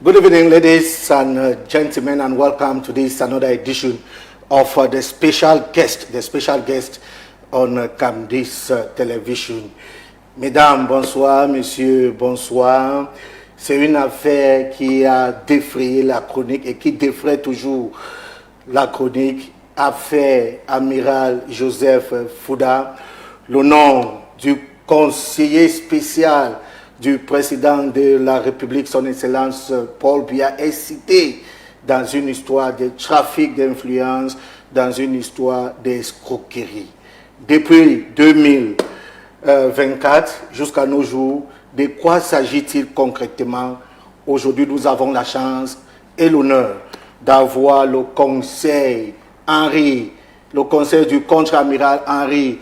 Good evening, ladies and gentlemen, and welcome to this another edition of the special guest on Camdis Television. Mesdames, bonsoir, messieurs, bonsoir. C'est une affaire qui a défrayé la chronique et qui défraie toujours la chronique. Affaire Amiral Joseph Fouda, le nom du conseiller spécial du président de la République, son Excellence Paul Biya, est cité dans une histoire de trafic d'influence, dans une histoire d'escroquerie. Depuis 2024 jusqu'à nos jours, de quoi s'agit-il concrètement? Aujourd'hui, nous avons la chance et l'honneur d'avoir le conseil le conseil du contre-amiral Henri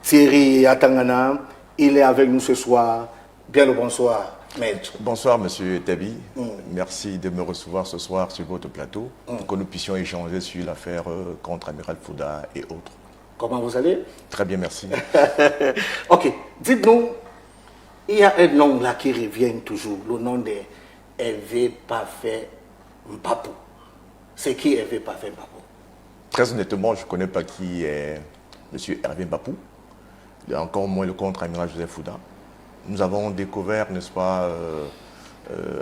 Thierry Atangana. Il est avec nous ce soir. Bien le bonsoir, maître. Bonsoir, monsieur Tabi. Merci de me recevoir ce soir sur votre plateau pour que nous puissions échanger sur l'affaire contre-amiral Fouda et autres. Comment vous allez? Très bien, merci. Ok, dites-nous, il y a un nom là qui revient toujours, le nom de Hervé Parfait Mbapou. C'est qui Hervé Parfait Mbapou? Très honnêtement, je ne connais pas qui est monsieur Hervé Mbapou. Il y a encore moins le contre-amiral Joseph Fouda. Nous avons découvert, n'est-ce pas,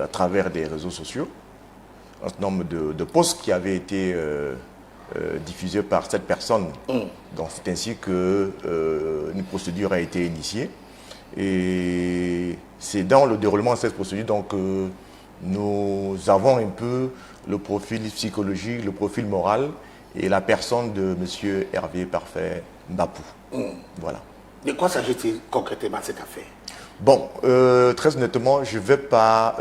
à travers des réseaux sociaux, un certain nombre de posts qui avaient été diffusés par cette personne. Donc c'est ainsi qu'une procédure a été initiée. Et c'est dans le déroulement de cette procédure donc, nous avons un peu le profil psychologique, le profil moral et la personne de M. Hervé Parfait Mbapou. Voilà. De quoi s'agit-il concrètement cette affaire? Bon, très honnêtement, je ne vais pas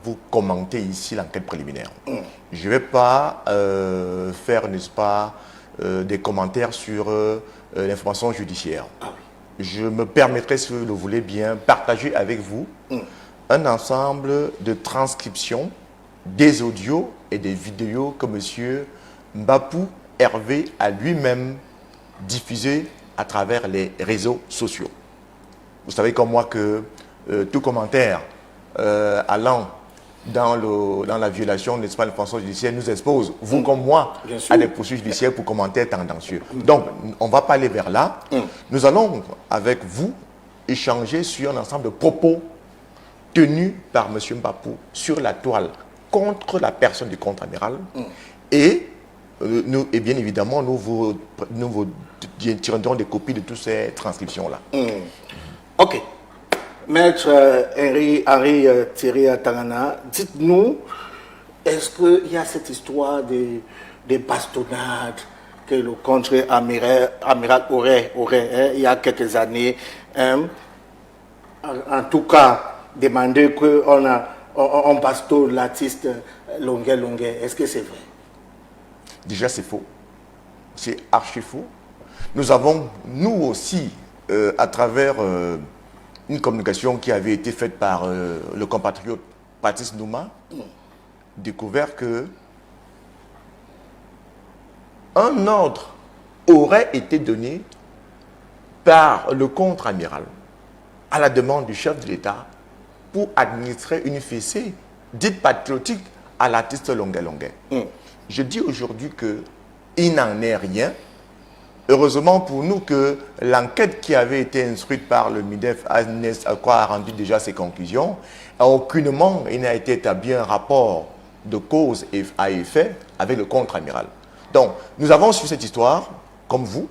vous commenter ici l'enquête préliminaire. Je ne vais pas faire, n'est-ce pas, des commentaires sur l'information judiciaire. Je me permettrai, si vous le voulez bien, partager avec vous un ensemble de transcriptions des audios et des vidéos que M. Mbapou Hervé a lui-même diffusé à travers les réseaux sociaux. Vous savez comme moi que tout commentaire allant dans la violation, n'est-ce pas, de l'information judiciaire nous expose, vous comme moi, à des poursuites judiciaires pour commentaires tendancieux. Donc, on ne va pas aller vers là. Nous allons, avec vous, échanger sur un ensemble de propos tenus par M. Mbapou sur la toile contre la personne du contre-amiral et bien évidemment, nous vous tirerons des copies de toutes ces transcriptions-là. Ok. Maître Henri Thierry Atangana, dites-nous, est-ce qu'il y a cette histoire de bastonnade que le contre-amiral aurait il y a quelques années, en tout cas, demandé qu'on bastonne l'artiste Longuet? Est-ce que c'est vrai? Déjà, c'est faux. C'est archi faux. Nous avons, nous aussi, à travers une communication qui avait été faite par le compatriote Patrice Nouma, découvert que un ordre aurait été donné par le contre-amiral à la demande du chef de l'État pour administrer une fessée dite patriotique à l'artiste Longuet. Je dis aujourd'hui qu'il n'en est rien. Heureusement pour nous que l'enquête qui avait été instruite par le MIDEF a rendu déjà ses conclusions. Aucunement, il n'a été établi un rapport de cause à effet avec le contre-amiral. Donc, nous avons su cette histoire, comme vous,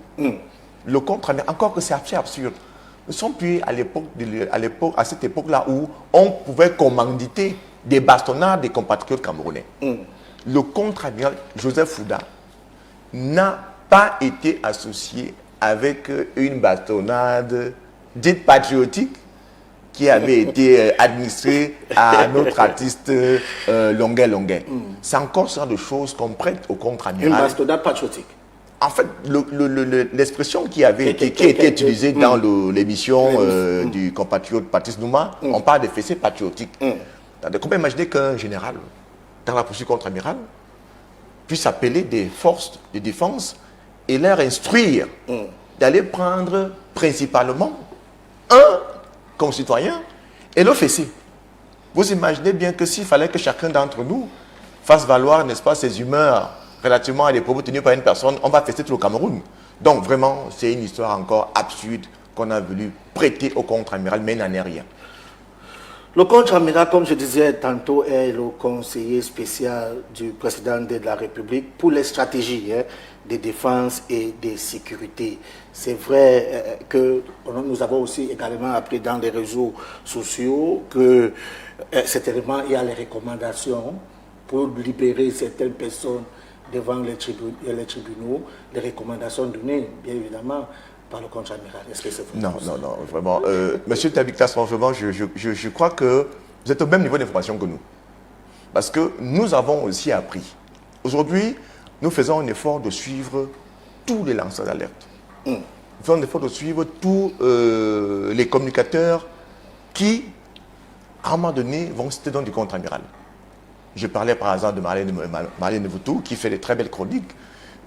le contre-amiral, encore que c'est assez absurde. Nous sommes plus à cette époque-là où on pouvait commanditer des bastonnades des compatriotes camerounais. Le contre-amiral Joseph Fouda n'a pas été associé avec une bastonnade dite patriotique qui avait été administrée à notre artiste Longuet. C'est encore ce genre de choses qu'on prête au contre-amiral. Une bastonnade patriotique. En fait, l'expression qui a été utilisée dans l'émission du compatriote Patrice Nouma, on parle de fessées patriotiques. Comment imaginer qu'un général, dans la poursuite contre-amiral, puisse appeler des forces de défense et leur instruire d'aller prendre principalement un concitoyen et le fesser. Vous imaginez bien que s'il fallait que chacun d'entre nous fasse valoir, n'est-ce pas, ses humeurs relativement à des propos tenus par une personne, on va fester tout le Cameroun. Donc vraiment, c'est une histoire encore absurde qu'on a voulu prêter au contre-amiral, mais il n'en est rien. Le contre-amiral, comme je disais tantôt, est le conseiller spécial du président de la République pour les stratégies de défense et de sécurité. C'est vrai que nous avons aussi également appris dans les réseaux sociaux que certainement il y a les recommandations pour libérer certaines personnes devant les tribunaux, les recommandations données, bien évidemment, par le contre-amiral. Est-ce que c'est vrai? Non, non, non, vraiment. Monsieur Tabik Lasson, vraiment, je crois que vous êtes au même niveau d'information que nous. Parce que nous avons aussi appris. Aujourd'hui, nous faisons un effort de suivre tous les lanceurs d'alerte. Nous faisons un effort de suivre tous les communicateurs qui, à un moment donné, vont citer dans du contre-amiral. Je parlais par exemple de Marlène Voutou, qui fait de très belles chroniques.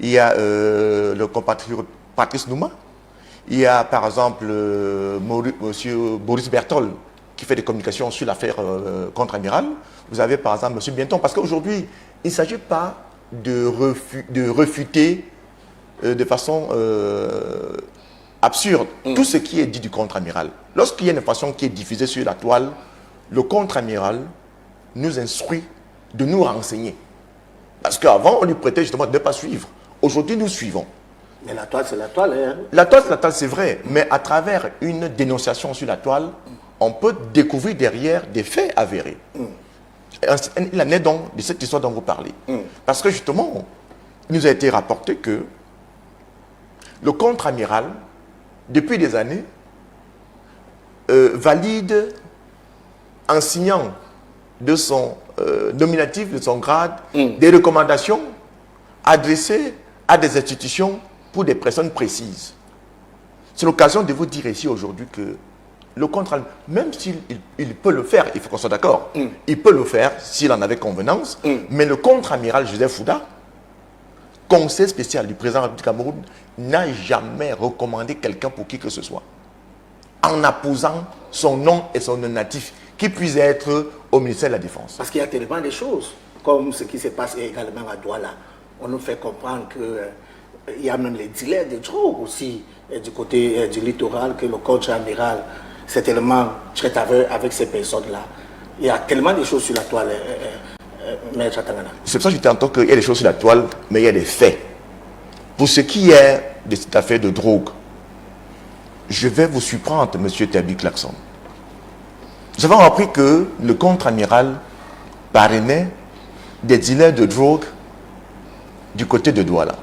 Il y a le compatriote Patrice Nouma. Il y a par exemple monsieur Boris Bertol, qui fait des communications sur l'affaire contre-amiral. Vous avez par exemple monsieur Bienton, parce qu'aujourd'hui, il ne s'agit pas de refuter de façon absurde tout ce qui est dit du contre-amiral. Lorsqu'il y a une information qui est diffusée sur la toile, le contre-amiral nous instruit de nous renseigner. Parce qu'avant, on lui prêtait justement de ne pas suivre. Aujourd'hui, nous suivons. Mais la toile, c'est la toile. Hein? La toile, c'est vrai. Mais à travers une dénonciation sur la toile, on peut découvrir derrière des faits avérés. Il en est donc de cette histoire dont vous parlez. Parce que justement, il nous a été rapporté que le contre-amiral, depuis des années, valide en signant de son nominatif, de son grade, des recommandations adressées à des institutions pour des personnes précises. C'est l'occasion de vous dire ici aujourd'hui que le contre-amiral, même s'il peut le faire, il faut qu'on soit d'accord, il peut le faire s'il en avait convenance, mais le contre-amiral Joseph Fouda, conseiller spécial du président du Cameroun, n'a jamais recommandé quelqu'un pour qui que ce soit, en apposant son nom et son nominatif, qui puisse être au ministère de la Défense. Parce qu'il y a tellement de choses, comme ce qui se passe également à Douala. On nous fait comprendre qu'il y a même les dealers de drogue aussi du côté du littoral, que le contre-amiral certainement traite avec ces personnes-là. Il y a tellement de choses sur la toile, Maître Tangana. C'est pour ça que je t'entends qu'il y a des choses sur la toile, mais il y a des faits. Pour ce qui est de cette affaire de drogue, je vais vous surprendre, M. Tabik Lasson. Nous avons appris que le contre-amiral parrainait des dealers de drogue du côté de Douala.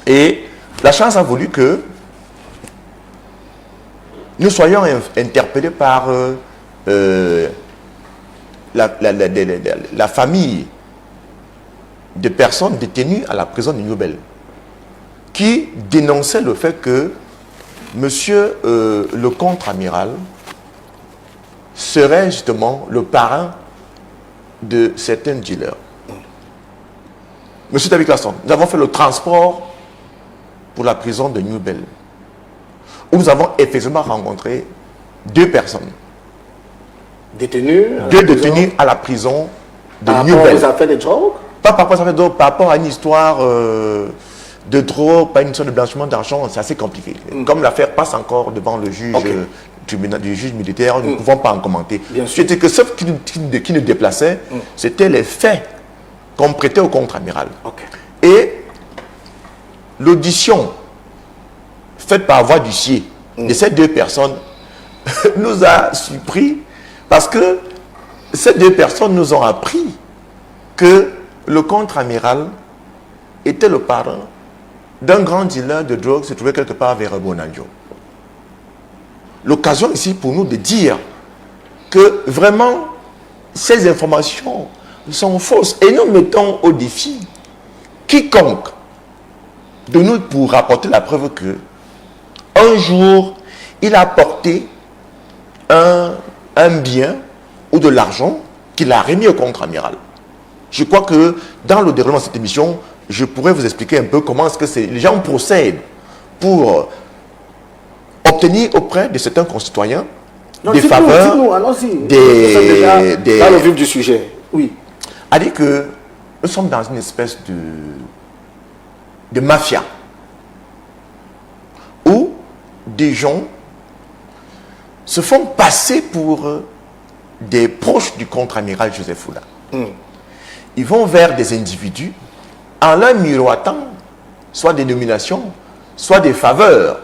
Et la chance a voulu que nous soyons interpellés par la famille de personnes détenues à la prison de Newbel, qui dénonçait le fait que monsieur le contre-amiral serait justement le parrain de certains dealers. Monsieur Tabik Lasson, nous avons fait le transport pour la prison de Newbel, où nous avons effectivement rencontré deux personnes. Détenus Deux détenus à la prison de Newbel. Par rapport aux affaires de drogue? Pas par rapport aux affaires de drogue, par rapport à une histoire de drogue, pas une histoire de blanchiment d'argent, c'est assez compliqué. Comme l'affaire passe encore devant le juge, du juge militaire, nous ne pouvons pas en commenter. C'était que ce qui nous déplaçait, c'était les faits qu'on prêtait au contre-amiral. Et l'audition faite par voie d'huissier de ces deux personnes nous a surpris, parce que ces deux personnes nous ont appris que le contre-amiral était le parrain d'un grand dealer de drogue se trouvait quelque part vers Bonanjo. L'occasion ici pour nous de dire que vraiment ces informations sont fausses, et nous mettons au défi quiconque de nous pour rapporter la preuve que un jour il a apporté un bien ou de l'argent qu'il a remis au contre-amiral. Je crois que dans le déroulement de cette émission, je pourrais vous expliquer un peu comment est-ce que les gens procèdent pour obtenir auprès de certains concitoyens Non, des faveurs, dites-nous, allons-y. des... Dans le vif du sujet, oui. A dit que nous sommes dans une espèce de mafia où des gens se font passer pour des proches du contre-amiral Joseph Foula. Ils vont vers des individus en leur miroitant soit des nominations, soit des faveurs.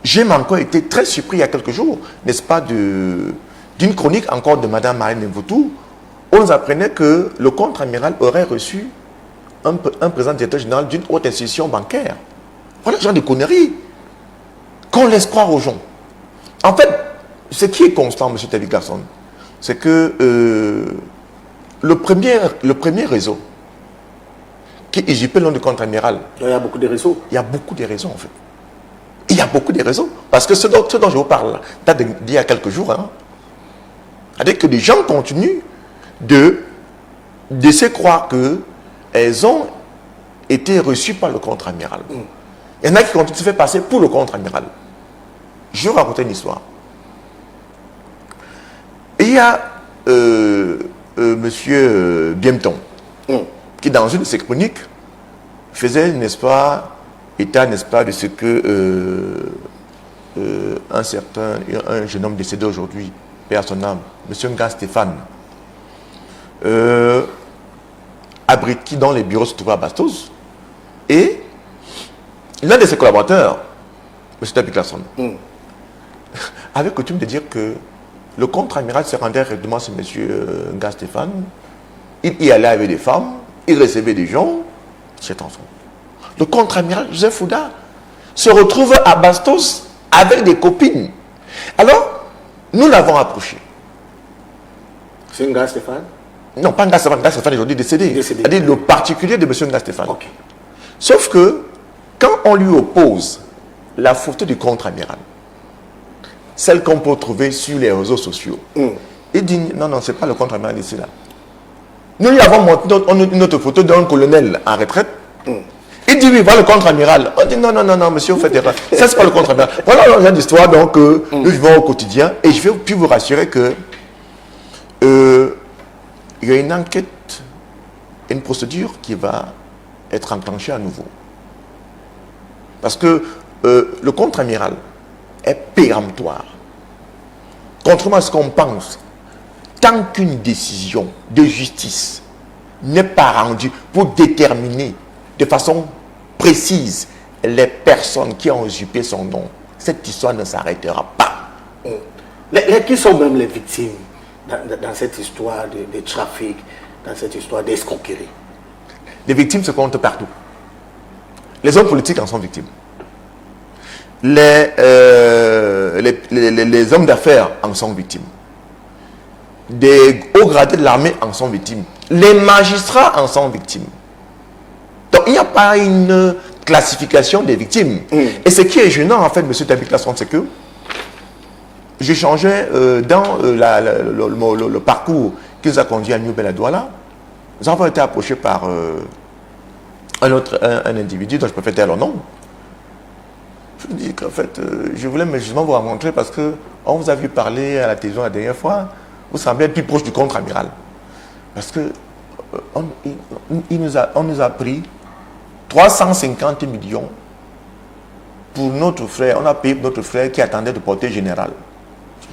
J'ai encore été très surpris il y a quelques jours, n'est-ce pas, d'une chronique encore de Mme Marlène Mvoutou, où on nous apprenait que le contre-amiral aurait reçu un président directeur général d'une haute institution bancaire. Voilà ce genre de conneries qu'on laisse croire aux gens. En fait, ce qui est constant, M. Tabi Garçon, c'est que le premier réseau qui est égyptien le nom du contre-amiral. Il y a beaucoup de réseaux. Il y a beaucoup de raisons, en fait. Il y a beaucoup de raisons. Parce que ce dont je vous parle, date d'il y a quelques jours, hein, c'est-à-dire que des gens continuent de laisser croire qu'elles ont été reçues par le contre-amiral. Il y en a qui continuent de se faire passer pour le contre-amiral. Je vais vous raconter une histoire. Il y a monsieur Biemton, qui dans une de ses chroniques faisait, n'est-ce pas, état, n'est-ce pas, de ce que un jeune homme décédé aujourd'hui, père son âme, monsieur Nga Stéphane, qui dans les bureaux se trouvait à Bastos, et l'un de ses collaborateurs, monsieur Tabi Garçon, avait coutume de dire que le contre-amiral se rendait régulièrement chez monsieur Nga Stéphane, il y allait avec des femmes, il recevait des gens, c'est ensemble. Le contre-amiral Joseph Foula se retrouve à Bastos avec des copines. Alors, nous l'avons approché. C'est Nga Stéphane? Non, pas Nga Stéphane. Nga Stéphane est aujourd'hui décédé. C'est-à-dire le particulier de M. Nga Stéphane. Okay. Sauf que, quand on lui oppose la photo du contre-amiral, celle qu'on peut trouver sur les réseaux sociaux, il dit, non, c'est pas le contre-amiral ici, là. Nous lui avons montré une autre photo d'un colonel en retraite. Il dit, oui, voilà le contre-amiral. On dit, non, monsieur, vous faites erreur. Ça, c'est pas le contre-amiral. Voilà le genre d'histoire, donc, nous vivons au quotidien. Et je vais puis vous rassurer que il y a une enquête, une procédure qui va être enclenchée à nouveau. Parce que le contre-amiral est péremptoire. Contrairement à ce qu'on pense, tant qu'une décision de justice n'est pas rendue pour déterminer de façon précise les personnes qui ont usurpé son nom, cette histoire ne s'arrêtera pas. Qui sont même les victimes dans cette histoire de trafic, dans cette histoire d'escroquerie? Les victimes se comptent partout. Les hommes politiques en sont victimes. Les hommes d'affaires en sont victimes. Des hauts gradés de l'armée en sont victimes. Les magistrats en sont victimes. Donc il n'y a pas une classification des victimes. Et ce qui est gênant en fait, M. Tabi Garçon, c'est que j'échangeais dans le parcours qui nous a conduit à New Douala. Nous avons été approchés par un individu dont je peux faire le nom. Je me dis qu'en fait, je voulais justement vous rencontrer parce qu'on vous a vu parler à la télévision la dernière fois. Vous semblez être plus proche du contre-amiral. Parce que on nous a pris 350 millions pour notre frère. On a payé notre frère qui attendait de portée générale.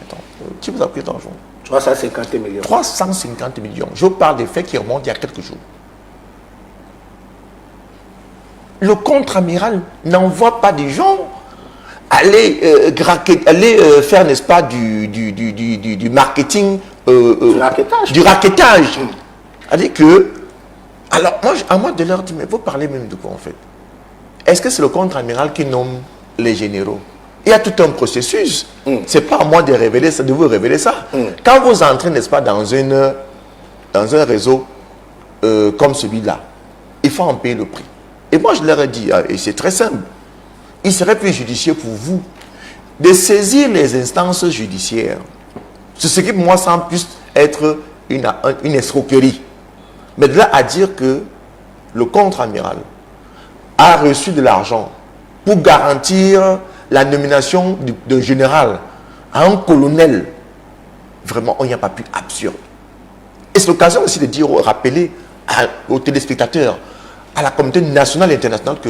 Attends, qui vous a pris l'argent? 350 millions. 350 millions. Je vous parle des faits qui remontent il y a quelques jours. Le contre-amiral n'envoie pas des gens aller faire, n'est-ce pas, du marketing, du raquettage. C'est-à-dire que, alors, moi, à moi de leur dire, mais vous parlez même de quoi en fait? Est-ce que c'est le contre-amiral qui nomme les généraux? Il y a tout un processus. C'est pas à moi de révéler ça, de vous révéler ça. Quand vous entrez, n'est-ce pas, dans un réseau comme celui-là, il faut en payer le prix. Et moi, je leur ai dit, et c'est très simple, il serait plus judicieux pour vous de saisir les instances judiciaires. C'est ce qui, pour moi, semble plus être une escroquerie. Mais de là à dire que le contre-amiral a reçu de l'argent pour garantir la nomination d'un général à un colonel, vraiment, il n'y a pas plus absurde. Et c'est l'occasion aussi de dire, rappeler aux téléspectateurs, à la communauté nationale et internationale que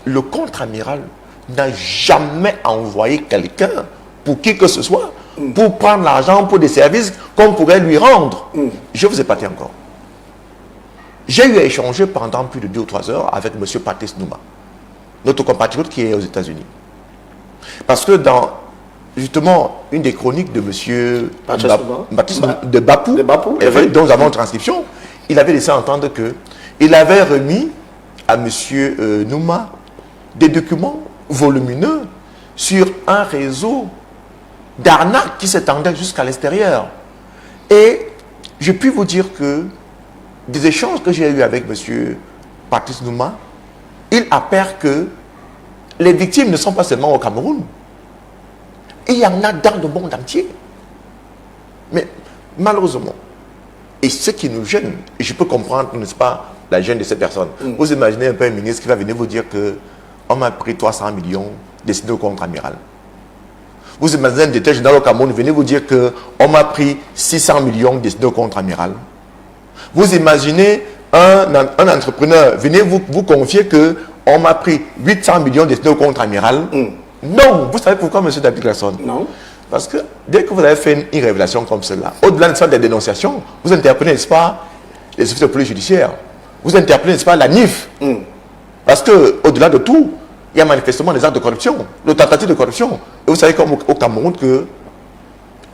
le contre-amiral n'a jamais envoyé quelqu'un pour qui que ce soit, pour prendre l'argent pour des services qu'on pourrait lui rendre. Je vous ai pas dit encore. J'ai eu à échanger pendant plus de 2 ou 3 heures avec M. Patrice Nouma, notre compatriote qui est aux États-Unis. Parce que dans, justement, une des chroniques de M. Baptiste de Bapou, dont nous avons une transcription, il avait laissé entendre qu'il avait remis à M. Nouma des documents volumineux sur un réseau d'arnaques qui s'étendait jusqu'à l'extérieur. Et je puis vous dire que des échanges que j'ai eus avec M. Patrice Nouma, il apparaît que les victimes ne sont pas seulement au Cameroun. Il y en a dans le monde entier. Mais malheureusement, et ce qui nous gêne, et je peux comprendre, n'est-ce pas, la gêne de ces personnes. Vous imaginez un peu un ministre qui va venir vous dire qu'on m'a pris 300 millions destinés au contre-amiral. Vous imaginez un directeur général au Cameroun venir vous dire qu'on m'a pris 600 millions destinés au contre-amiral. Vous imaginez un entrepreneur venir vous confier qu'on m'a pris 800 millions destinés au contre-amiral. Non, vous savez pourquoi, M. David Glasson? Non. Parce que dès que vous avez fait une révélation comme celle-là, au-delà de ça des dénonciations, vous interpellez, n'est-ce pas, les officiers de police judiciaire, vous interpellez, n'est-ce pas, la NIF. Parce qu'au-delà de tout, il y a manifestement des actes de corruption, de tentatives de corruption. Et vous savez comme au Cameroun que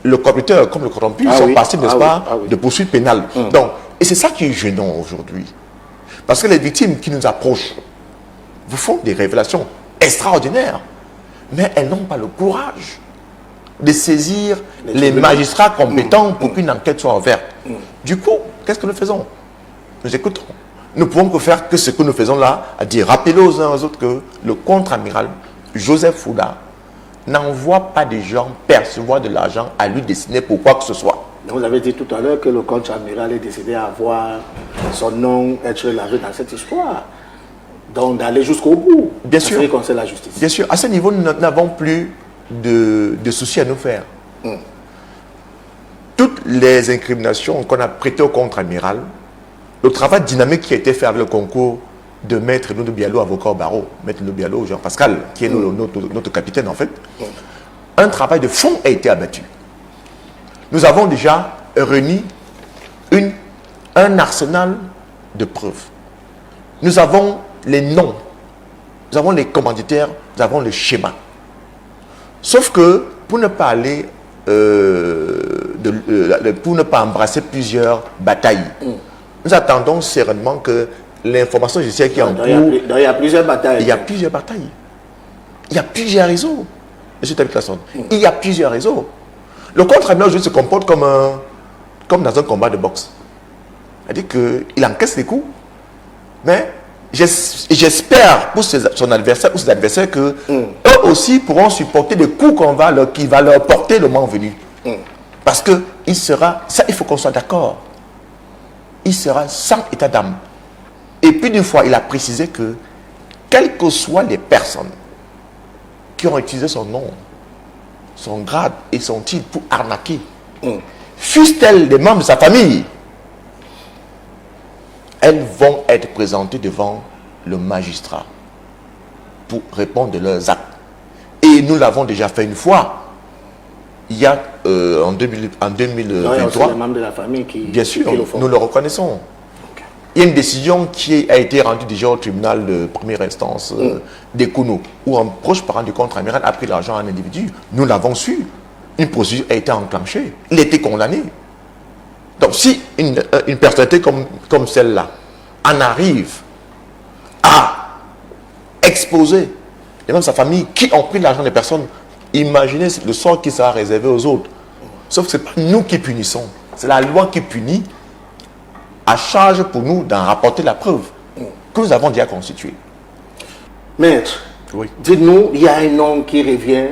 le corrupteur comme le corrompu sont passibles, n'est-ce pas, de poursuites pénales. Donc, et c'est ça qui est gênant aujourd'hui. Parce que les victimes qui nous approchent vous font des révélations extraordinaires, mais elles n'ont pas le courage de saisir les magistrats compétents pour qu'une enquête soit ouverte. Du coup, qu'est-ce que nous faisons? Nous écoutons. Nous pouvons que faire que ce que nous faisons là, à dire, rappeler aux uns aux autres que le contre-amiral Joseph Fouda n'envoie pas des gens percevoir de l'argent à lui destiné pour quoi que ce soit. Vous avez dit tout à l'heure que le contre-amiral est décidé à voir son nom être lavé dans cette histoire. Donc d'aller jusqu'au bout. Bien sûr. En ce qui concerne la justice. Bien sûr. À ce niveau, nous n'avons plus de soucis à nous faire. Toutes les incriminations qu'on a prêtées au contre-amiral, le travail dynamique qui a été fait avec le concours de Maître Noudou Bialo, avocat au barreau, Maître Noudou Bialo, Jean-Pascal, qui est notre capitaine en fait, un travail de fond a été abattu. Nous avons déjà réuni un arsenal de preuves. Nous avons les noms, nous avons les commanditaires, nous avons le schéma. Sauf que pour ne pas aller, pour ne pas embrasser plusieurs batailles, nous attendons sereinement que l'information judiciaire qui est en cours... Il y a plusieurs batailles. Il y a plusieurs batailles. Il y a plusieurs réseaux. M. David Glasson, il y a plusieurs réseaux. Le contre-amiral aujourd'hui se comporte comme dans un combat de boxe. C'est-à-dire qu'il encaisse les coups, mais j'espère pour son adversaire ou ses adversaires que eux aussi pourront supporter les coups qui va leur porter le moment venu. Parce que il sera, ça il faut qu'on soit d'accord, il sera sans état d'âme. Et puis d'une fois, il a précisé que quelles que soient les personnes qui ont utilisé son nom, son grade et son titre pour arnaquer, fussent-elles des membres de sa famille, elles vont être présentées devant le magistrat pour répondre de leurs actes. Et nous l'avons déjà fait une fois. Il y a en 2023. Les membres de la famille qui, bien sûr, qui le font. Nous le reconnaissons. Okay. Il y a une décision qui a été rendue déjà au tribunal de première instance d'Ekounou, où un proche parent du contre-amiral a pris l'argent à un individu. Nous l'avons su. Une procédure a été enclenchée. Il a été condamné. Donc si une personnalité comme celle-là en arrive à exposer et même sa famille qui ont pris l'argent des personnes, imaginez le sort qui sera réservé aux autres. Sauf que ce n'est pas nous qui punissons, c'est la loi qui punit, à charge pour nous d'en rapporter la preuve que nous avons déjà constituée. Maître, oui. Dites-nous, il y a un nom qui revient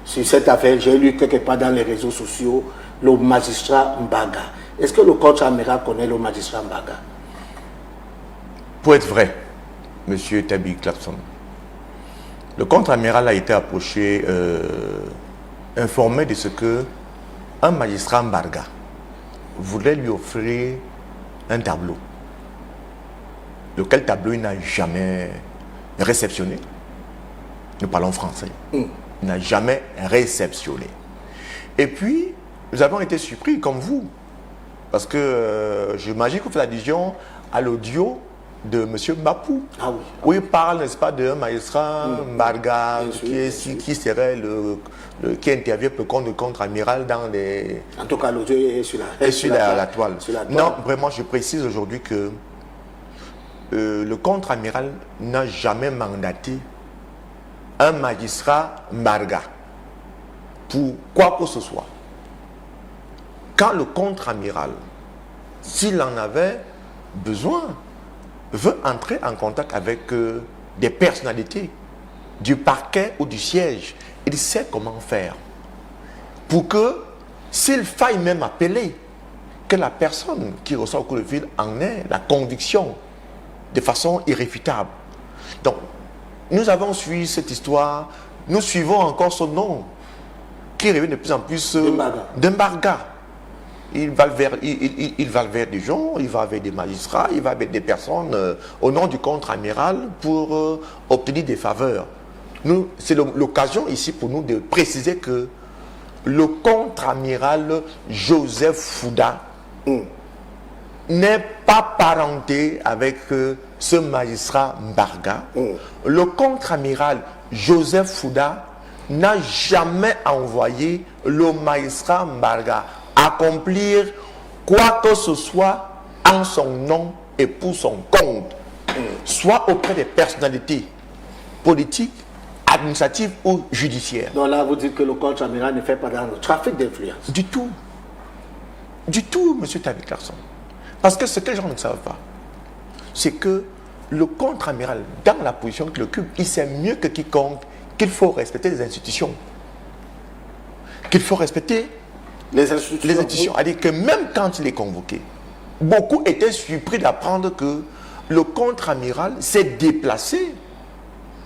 sur cette affaire, j'ai lu quelque part dans les réseaux sociaux, le magistrat Mbaga. Est-ce que le contre-amiral connaît le magistrat Mbaga? Pour être vrai, M. David Glasson, le contre-amiral a été approché informé de ce que un magistrat Mbarga voulait lui offrir un tableau, lequel tableau il n'a jamais réceptionné. Nous parlons français. Il n'a jamais réceptionné. Et puis, nous avons été surpris, comme vous, parce que j'imagine que vous faites allusion à l'audio de M. Bapou, où il parle, n'est-ce pas, d'un magistrat Mbarga qui serait qui intervient pour le compte du contre-amiral dans les... En tout cas, l'audio est sur la toile. Non, vraiment, je précise aujourd'hui que le contre-amiral n'a jamais mandaté un magistrat Mbarga pour quoi que ce soit. Quand le contre-amiral, s'il en avait besoin, veut entrer en contact avec des personnalités du parquet ou du siège, il sait comment faire. Pour que, s'il faille même appeler, que la personne qui reçoit le coup de fil en ait la conviction de façon irréfutable. Donc, nous avons suivi cette histoire, nous suivons encore son nom, qui revient de plus en plus d'Mbarga. Il va vers des gens, il va vers des magistrats, il va vers des personnes au nom du contre-amiral pour obtenir des faveurs. C'est l'occasion ici pour nous de préciser que le contre-amiral Joseph Fouda n'est pas parenté avec ce magistrat Mbarga. Le contre-amiral Joseph Fouda n'a jamais envoyé le magistrat Mbarga accomplir quoi que ce soit en son nom et pour son compte, soit auprès des personnalités politiques, administratives ou judiciaires. Donc là, vous dites que le contre-amiral ne fait pas dans le trafic d'influence. Du tout. Du tout, M. Tarik Larson. Parce que ce que les gens ne savent pas, c'est que le contre-amiral, dans la position qu'il occupe, il sait mieux que quiconque qu'il faut respecter les institutions. Qu'il faut respecter les institutions. C'est-à-dire que même quand il est convoqué, beaucoup étaient surpris d'apprendre que le contre-amiral s'est déplacé.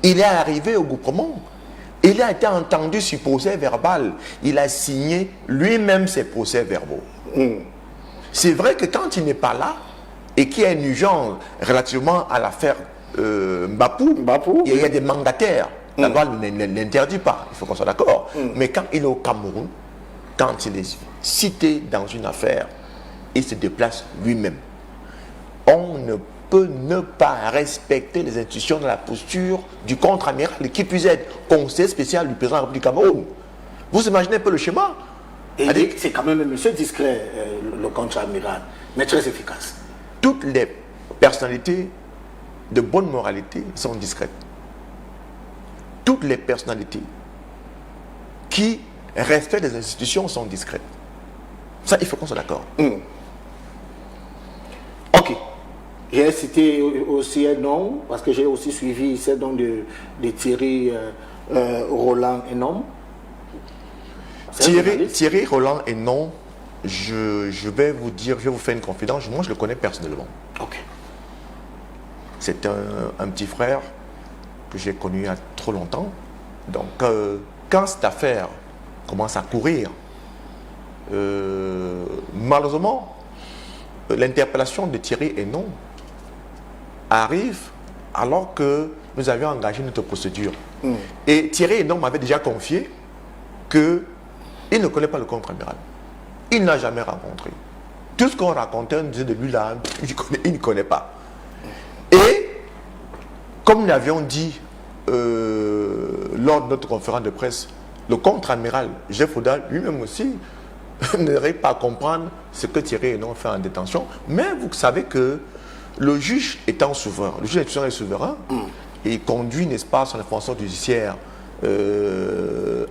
Il est arrivé au gouvernement. Il a été entendu sur procès verbal. Il a signé lui-même ses procès verbaux. C'est vrai que quand il n'est pas là, et qu'il y a une urgence relativement à l'affaire Bapou, il y a des mandataires. La loi ne l'interdit pas, il faut qu'on soit d'accord. Mais quand il est au Cameroun, quand il est cité dans une affaire, il se déplace lui-même. On ne peut ne pas respecter les institutions dans la posture du contre-amiral qui puisse être conseiller spécial du président de la République du Cameroun. Vous imaginez un peu le schéma? Et c'est quand même un monsieur discret, le contre-amiral, mais très efficace. Toutes les personnalités de bonne moralité sont discrètes. Toutes les personnalités qui respectent les institutions sont discrètes. Ça, il faut qu'on soit d'accord. Ok. J'ai cité aussi un nom, parce que j'ai aussi suivi ce nom de Thierry Roland et nom. Thierry Roland et non, je vais vous dire, je vais vous faire une confidence. Moi, je le connais personnellement. Ok. C'est un petit frère que j'ai connu il y a trop longtemps. Donc, quand cette affaire commence à courir, malheureusement, l'interpellation de Thierry Hénon arrive alors que nous avions engagé notre procédure. Et Thierry Hénon m'avait déjà confié qu'il ne connaît pas le contre-amiral. Il n'a jamais rencontré. Tout ce qu'on racontait, on disait de lui là, il ne connaît pas. Et comme nous l'avions dit lors de notre conférence de presse, le contre-amiral Jeff Fouda lui-même aussi n'arrive pas à comprendre ce que Thierry Hénon fait en détention. Mais vous savez que le juge étant souverain, le juge d'instruction est souverain, et il conduit, n'est-ce pas, son information judiciaire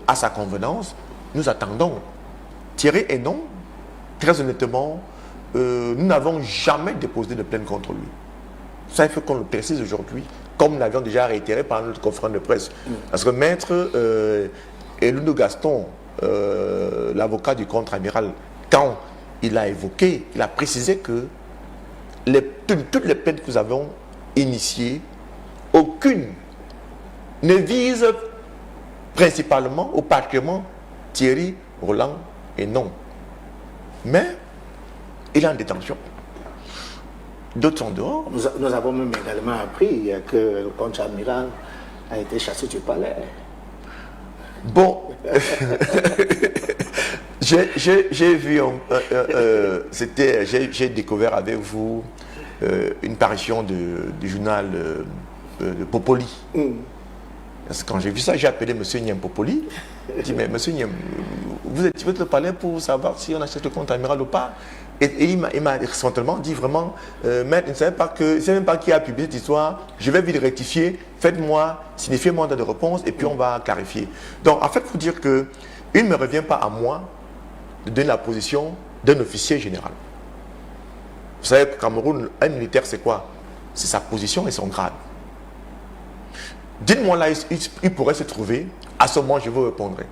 à sa convenance. Nous attendons. Thierry Hénon, très honnêtement, nous n'avons jamais déposé de plainte contre lui. Ça, il faut qu'on le précise aujourd'hui, comme nous l'avions déjà réitéré par notre conférence de presse. Parce que maître Eluno Gaston, l'avocat du contre-amiral, quand il a évoqué, il a précisé que toutes les plaintes que nous avons initiées, aucune ne vise principalement ou particulièrement Thierry Roland est non. Mais il est en détention. D'autres sont dehors. Nous avons même également appris que le contre-amiral a été chassé du palais. Bon, j'ai vu, j'ai découvert avec vous une parution du journal de Popoli. Parce que quand j'ai vu ça, j'ai appelé M. Nyem Popoli. J'ai dit, mais M. Nyem, vous êtes au palais pour savoir si on achète le contre-amiral ou pas. Et il m'a essentiellement dit vraiment, maître, il ne savait même pas qui a publié cette histoire, je vais vite rectifier, faites-moi, signifiez-moi de réponse et puis on va clarifier. Donc en fait, il faut dire que il ne me revient pas à moi de donner la position d'un officier général. Vous savez qu'au Cameroun, un militaire c'est quoi? C'est sa position et son grade. Dites-moi là, il pourrait se trouver, à ce moment je vous répondrai.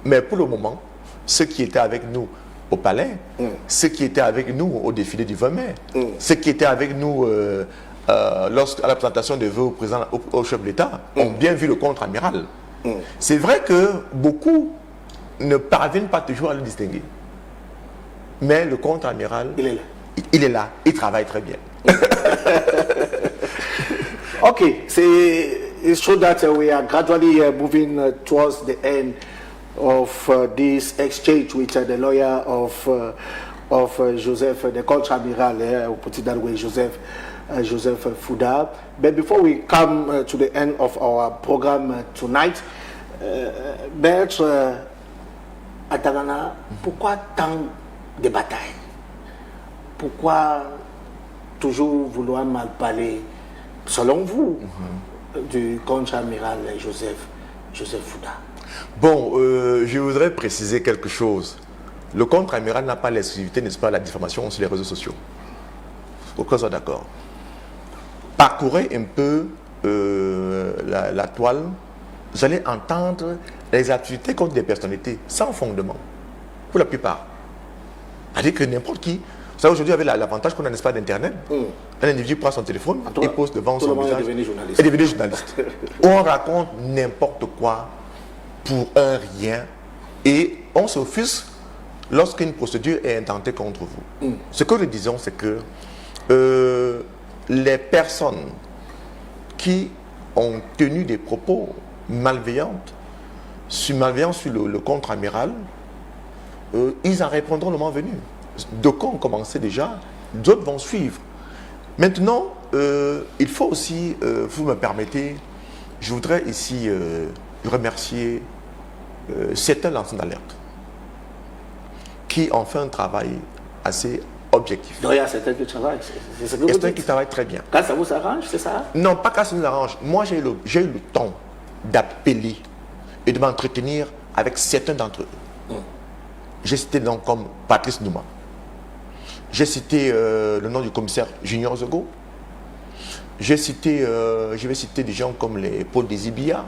Mais pour le moment, ceux qui étaient avec nous au palais, ceux qui étaient avec nous au défilé du 20 mai, ceux qui étaient avec nous à la présentation des vœux au chef de l'État, ont bien vu le contre-amiral. C'est vrai que beaucoup ne parviennent pas toujours à le distinguer. Mais le contre-amiral, il est là, il travaille très bien. Okay, it's true that we are gradually moving towards the end of this exchange with the lawyer of Joseph, the contre-amiral, put it that way, Joseph Fouda. But before we come to the end of our program tonight, Bertre Atagana, pourquoi tant de batailles? Pourquoi toujours vouloir mal parler, selon vous, du contre-amiral Joseph Fouda? Bon, je voudrais préciser quelque chose. Le contre-amiral n'a pas l'exclusivité, n'est-ce pas, la diffamation sur les réseaux sociaux. Faut qu'on soit d'accord. Parcourez un peu la toile, vous allez entendre les activités contre des personnalités sans fondement, pour la plupart. C'est-à-dire que n'importe qui, vous savez, aujourd'hui, avec l'avantage qu'on a, n'est-ce pas, d'Internet, un individu prend son téléphone et pose devant son visage et devient journaliste. On raconte n'importe quoi pour un rien et on s'offusque lorsqu'une procédure est intentée contre vous. Ce que nous disons, c'est que les personnes qui ont tenu des propos malveillants sur le contre-amiral, ils en répondront le moment venu. D'aucuns ont commencé déjà, d'autres vont suivre. Maintenant, il faut aussi, vous me permettez, je voudrais ici remercier certains lanceurs d'alerte qui ont fait un travail assez objectif. Donc il y a certains qui travaillent, c'est ce que vous dites. Certains qui travaillent très bien. Quand ça vous arrange, c'est ça? Non, pas quand ça nous arrange. Moi, j'ai eu le temps d'appeler et de m'entretenir avec certains d'entre eux. J'ai cité donc comme Patrice Nouma. J'ai cité le nom du commissaire Junior Zogo. Je vais citer des gens comme les Paul Désibia.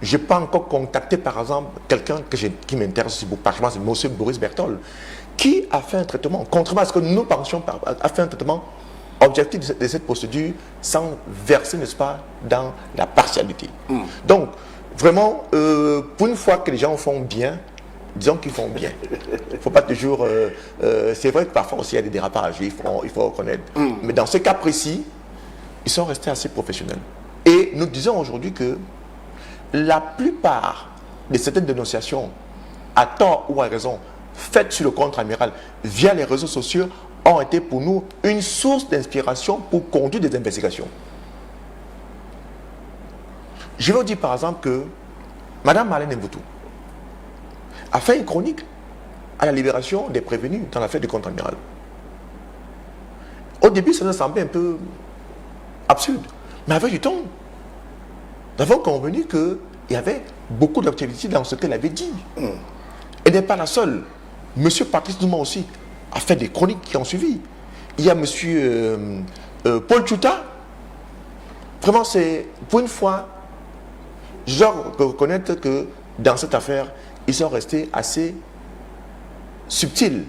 Je n'ai pas encore contacté, par exemple, quelqu'un qui m'intéresse beaucoup, particulièrement, c'est M. Boris Berthold, qui a fait un traitement, contrairement à ce que nous pensions, a fait un traitement objectif de cette procédure sans verser, n'est-ce pas, dans la partialité. Donc, vraiment, pour une fois que les gens font bien, disons qu'ils font bien. Il ne faut pas toujours... c'est vrai que parfois aussi il y a des dérapages, il faut reconnaître. Mais dans ce cas précis, ils sont restés assez professionnels. Et nous disons aujourd'hui que la plupart de certaines dénonciations, à tort ou à raison, faites sur le contre-amiral via les réseaux sociaux, ont été pour nous une source d'inspiration pour conduire des investigations. Je vais vous dire par exemple que Mme Marlène Mboutou a fait une chronique à la libération des prévenus dans l'affaire du contre-amiral. Au début, ça nous semblait un peu absurde, mais avec du temps, nous avons convenu qu'il y avait beaucoup d'actualité dans ce qu'elle avait dit. Elle n'est pas la seule. M. Patrice Nouma aussi a fait des chroniques qui ont suivi. Il y a M. Paul Chouta. Vraiment, c'est pour une fois, je dois reconnaître que dans cette affaire, ils sont restés assez subtils.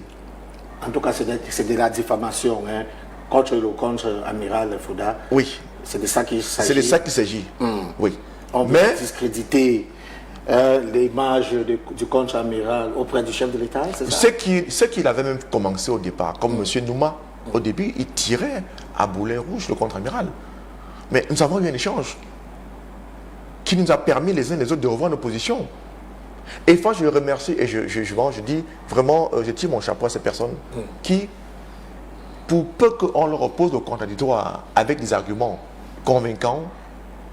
En tout cas, c'est de la diffamation contre le contre-amiral Fouda. Oui. C'est de ça qu'il s'agit. C'est de ça qu'il s'agit. Oui. On veut discréditer l'image du contre-amiral auprès du chef de l'État, c'est ça? Ce qu'il avait même commencé au départ, comme M. Nouma, au début, il tirait à boulet rouge le contre-amiral. Mais nous avons eu un échange qui nous a permis les uns les autres de revoir nos positions. Et une fois, je le remercie et je dis vraiment, je tire mon chapeau à ces personnes qui, pour peu qu'on leur oppose le contradictoire avec des arguments convaincants,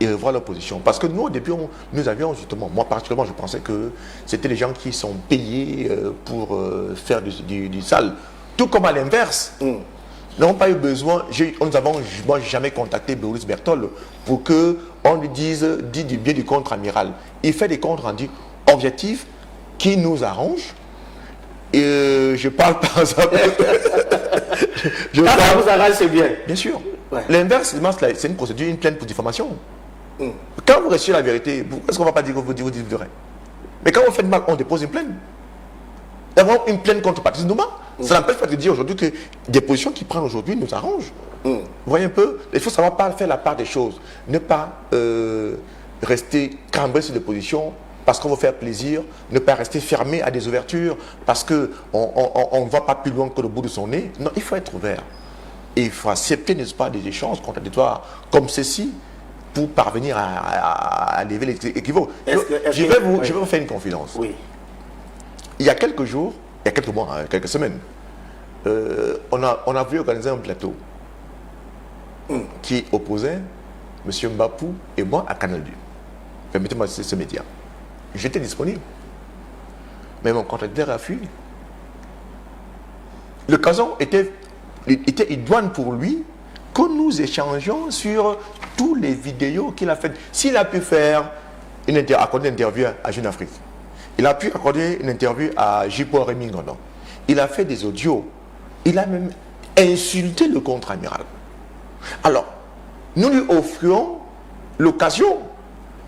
et revoir leur position. Parce que nous, au début, nous avions justement, moi particulièrement, je pensais que c'était les gens qui sont payés pour faire du sale. Tout comme à l'inverse. Nous n'avons pas eu besoin, moi, j'ai jamais contacté Boris Berthold pour qu'on lui dit du bien du contre-amiral. Il fait des comptes rendus objectifs qui nous arrangent. Et je parle par exemple. Ça vous arrange, c'est bien. Bien sûr. Ouais. L'inverse, c'est une procédure, une plainte pour diffamation. Quand vous recevez la vérité, est-ce qu'on ne va pas dire que vous dites vrai? Mais quand vous faites mal, on dépose une plainte. D'avoir une plainte contre Patrice Nouma, ça n'empêche pas de dire aujourd'hui que des positions qu'il prend aujourd'hui nous arrangent. Vous voyez un peu, il faut savoir pas faire la part des choses. Ne pas rester cambré sur des positions parce qu'on veut faire plaisir, ne pas rester fermé à des ouvertures parce qu'on ne va pas plus loin que le bout de son nez. Non, il faut être ouvert. Et il faut accepter, n'est-ce pas, des échanges contradictoires comme ceci pour parvenir à lever les équivoques. Je vais vous faire une confidence. Oui. Il y a quelques jours, il y a quelques mois, quelques semaines, on a voulu organiser un plateau qui opposait M. Mbapou et moi à Canal 2. Permettez-moi ce média. J'étais disponible. Mais mon contracteur a fui. L'occasion était idoine pour lui que nous échangeons sur toutes les vidéos qu'il a faites. S'il a pu faire accorder une interview à Jeune Afrique, il a pu accorder une interview à Jipo Rémy Ngondon, il a fait des audios, il a même insulté le contre-amiral. Alors, nous lui offrions l'occasion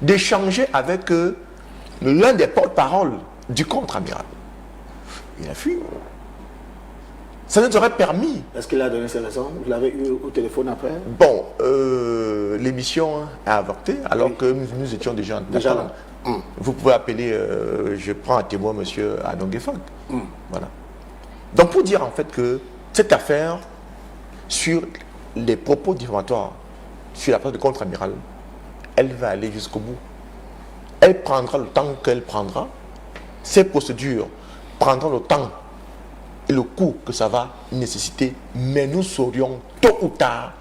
d'échanger avec l'un des porte-paroles du contre-amiral. Il a fui. Ça nous aurait permis. Est-ce qu'il a donné ses raisons? Vous l'avez eu au téléphone après? Bon, l'émission a avorté alors que nous étions déjà là. Vous pouvez appeler, je prends à témoin M. Adonguefang. Voilà. Donc pour dire en fait que cette affaire sur les propos diffamatoires sur la place du contre-amiral, elle va aller jusqu'au bout. Elle prendra le temps qu'elle prendra. Ces procédures prendront le temps et le coût que ça va nécessiter, mais nous saurions tôt ou tard,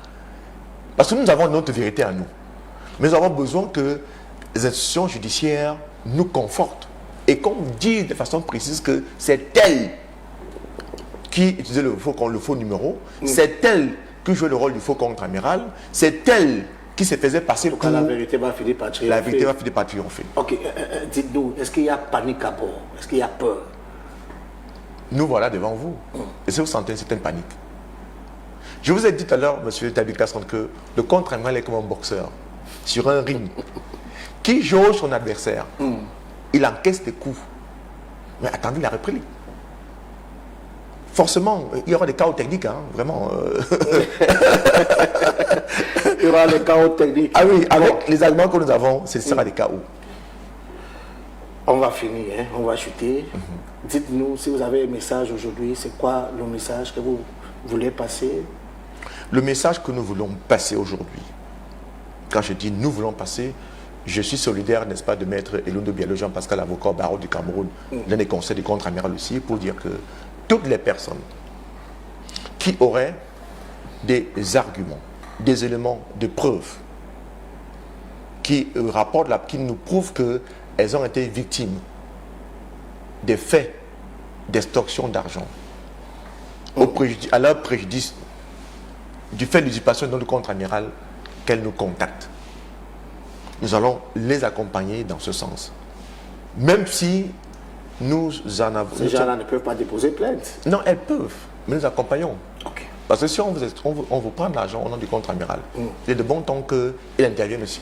parce que nous avons notre vérité à nous, mais nous avons besoin que les institutions judiciaires nous confortent et qu'on dise de façon précise que c'est elle qui utilisait le faux numéro, c'est elle qui jouait le rôle du faux contre-amiral, c'est elle qui se faisait passer pour... La vérité va finir par triompher. La vérité va finir par triompher. Ok, dites-nous, est-ce qu'il y a panique à bord? Est-ce qu'il y a peur? Nous voilà devant vous. Et si vous sentez une certaine panique. Je vous ai dit tout à l'heure, M. Tabit Kasson, que le contre-amiral est comme un boxeur sur un ring qui jauge son adversaire. Il encaisse des coups. Mais attendez la reprise. Forcément, il y aura des chaos techniques, hein, vraiment. Il y aura des chaos techniques. Ah oui, avec les arguments que nous avons, ce sera des chaos. On va finir, hein, on va chuter. Dites-nous, si vous avez un message aujourd'hui, c'est quoi le message que vous voulez passer? Le message que nous voulons passer aujourd'hui, quand je dis nous voulons passer, je suis solidaire, n'est-ce pas, de Maître Elondo Bialo, Jean-Pascal, avocat au barreau du Cameroun, l'un des conseils du contre-amiral aussi, pour dire que toutes les personnes qui auraient des arguments, des éléments de preuve, qui nous prouvent qu'elles ont été victimes des faits d'extorsion d'argent à leur préjudice du fait d'usurpation dans le contre-amiral, qu'elles nous contactent. Nous allons les accompagner dans ce sens. Même si nous en avons... Ces gens-là ne peuvent pas déposer plainte. Non, elles peuvent, mais nous accompagnons. Okay. Parce que si on vous prend de l'argent au nom du contre-amiral, il est de bon temps qu'il intervienne aussi.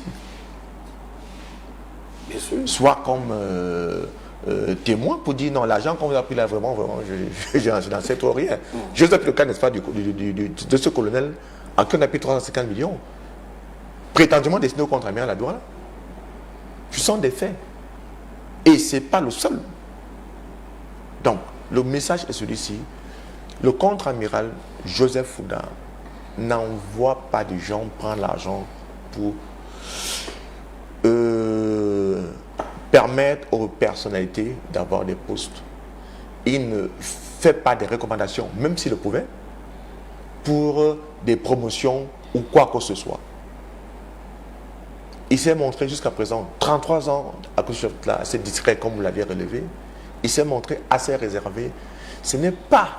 Bien sûr. Soit comme témoin pour dire non, l'argent qu'on vous a pris là, vraiment, je n'en sais trop rien. Je sais que le cas, n'est-ce pas, de ce colonel à qui on a pris 350 millions, prétendument destiné au contre-amiral à la douane. Ce sont des faits. Et ce n'est pas le seul. Donc, le message est celui-ci. Le contre-amiral Joseph Fouda n'envoie pas des gens prendre l'argent pour permettre aux personnalités d'avoir des postes. Il ne fait pas des recommandations, même s'il le pouvait, pour des promotions ou quoi que ce soit. Il s'est montré jusqu'à présent, 33 ans, à cause de cela, assez discret comme vous l'aviez relevé, il s'est montré assez réservé. Ce n'est pas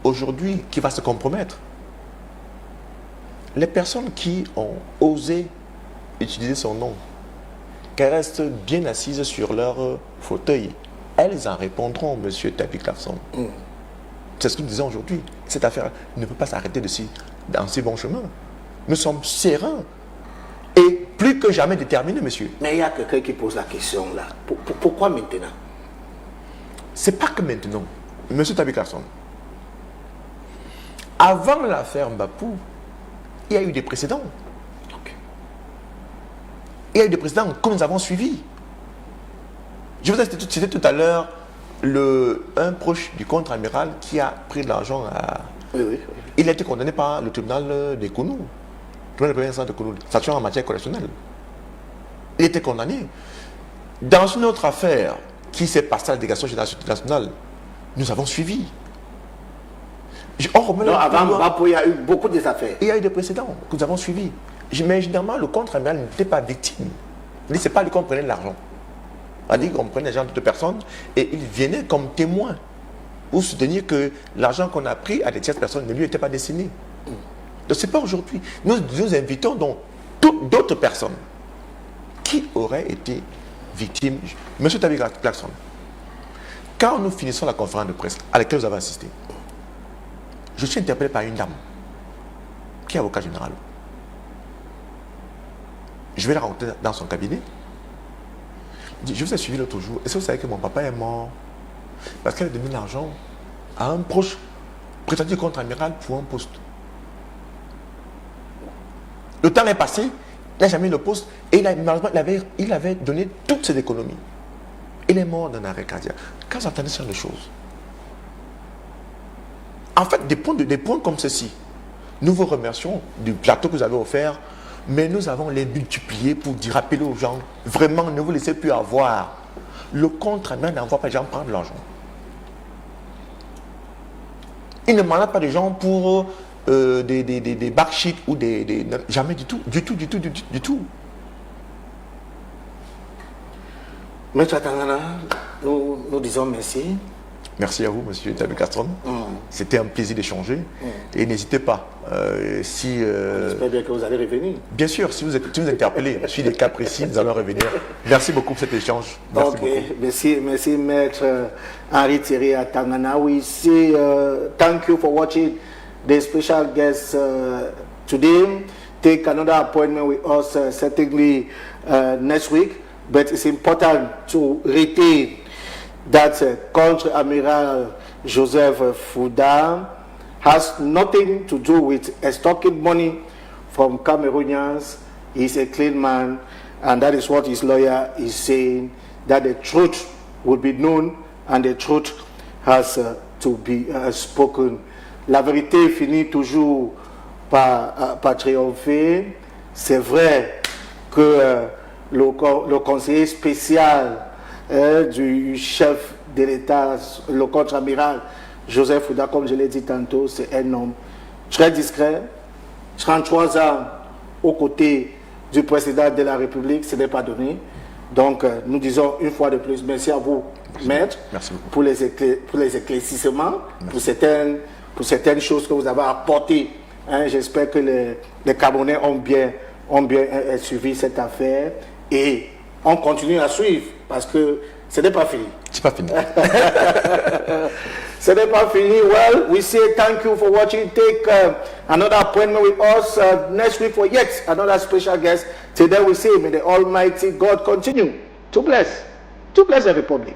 aujourd'hui qu'il va se compromettre. Les personnes qui ont osé utiliser son nom, qu'elles restent bien assises sur leur fauteuil, elles en répondront, monsieur Tabi Clarkson. C'est ce que nous disons aujourd'hui. Cette affaire ne peut pas s'arrêter dans si bon chemin. Nous sommes sereins et plus que jamais déterminés, monsieur. Mais il y a quelqu'un qui pose la question là. Pourquoi maintenant? C'est pas que maintenant. Monsieur Tabi Clarkson, avant l'affaire Mbapou, il y a eu des précédents. Okay. Il y a eu des précédents que nous avons suivis. Je vous ai cité tout à l'heure un proche du contre-amiral qui a pris de l'argent à... Oui. Il a été condamné par le tribunal de Kounou. Le tribunal de première instance de Kounou, sachant en matière correctionnelle. Il était condamné. Dans une autre affaire qui s'est passée à la délégation générale nationale, nous avons suivi. Avant Mbapou, il y a eu beaucoup d'affaires. Il y a eu des précédents que nous avons suivis. Mais généralement, le contre-amiral n'était pas victime. Ce n'est pas lui qu'on prenait de l'argent. On a dit qu'on prenait l'argent d'autres personnes et il venait comme témoin pour soutenir que l'argent qu'on a pris à des tierces personnes ne lui était pas destiné. Donc ce n'est pas aujourd'hui. Nous invitons donc d'autres personnes qui auraient été victimes. Monsieur Tabi Clarkson, quand nous finissons la conférence de presse à laquelle vous avez assisté, je suis interpellé par une dame qui est avocat général. Je vais la rencontrer dans son cabinet. Je vous ai suivi l'autre jour. Est-ce que vous savez que mon papa est mort parce qu'elle a donné l'argent à un proche prétendu contre-amiral pour un poste? Le temps est passé, il n'a jamais eu le poste et malheureusement, il avait donné toutes ses économies. Il est mort d'un arrêt cardiaque. Quand vous entendez ce genre de choses, en fait, des points comme ceci, nous vous remercions du plateau que vous avez offert, mais nous avons les multipliés pour dire, rappeler aux gens, vraiment, ne vous laissez plus avoir. Le contre-amiral n'envoie pas les gens prendre l'argent. Il ne mandate pas des gens pour des backsheets ou jamais du tout, du tout. Maître Tangana, nous disons merci. Merci à vous, monsieur Tabi Clarkson. C'était un plaisir d'échanger. Et n'hésitez pas, si... J'espère bien que vous allez revenir. Bien sûr, si vous interpellez sur des cas précis, nous allons revenir. Merci beaucoup pour cet échange. Merci beaucoup. Merci, Maître Henri Thierry Tangana. We say thank you for watching the special guest today. Take another appointment with us certainly next week. But it's important to retain that Contre-Amiral Joseph Fouda has nothing to do with extorting money from Cameroonians. He's a clean man, and that is what his lawyer is saying, that the truth will be known and the truth has to be spoken. La vérité finit toujours par triompher. C'est vrai que le conseiller spécial du chef de l'État, le contre-amiral Joseph Fouda, comme je l'ai dit tantôt, c'est un homme très discret, 33 ans aux côtés du président de la République, ce n'est pas donné. Donc, nous disons une fois de plus, merci à vous, maître, pour les éclaircissements, pour certaines choses que vous avez apportées. J'espère que les Camerounais ont bien suivi cette affaire et on continue à suivre parce que ce n'est pas fini. C'est pas fini. Ce n'est pas fini. Well, we say thank you for watching. Take another appointment with us next week for yet another special guest. Today we say may the Almighty God continue to bless the Republic.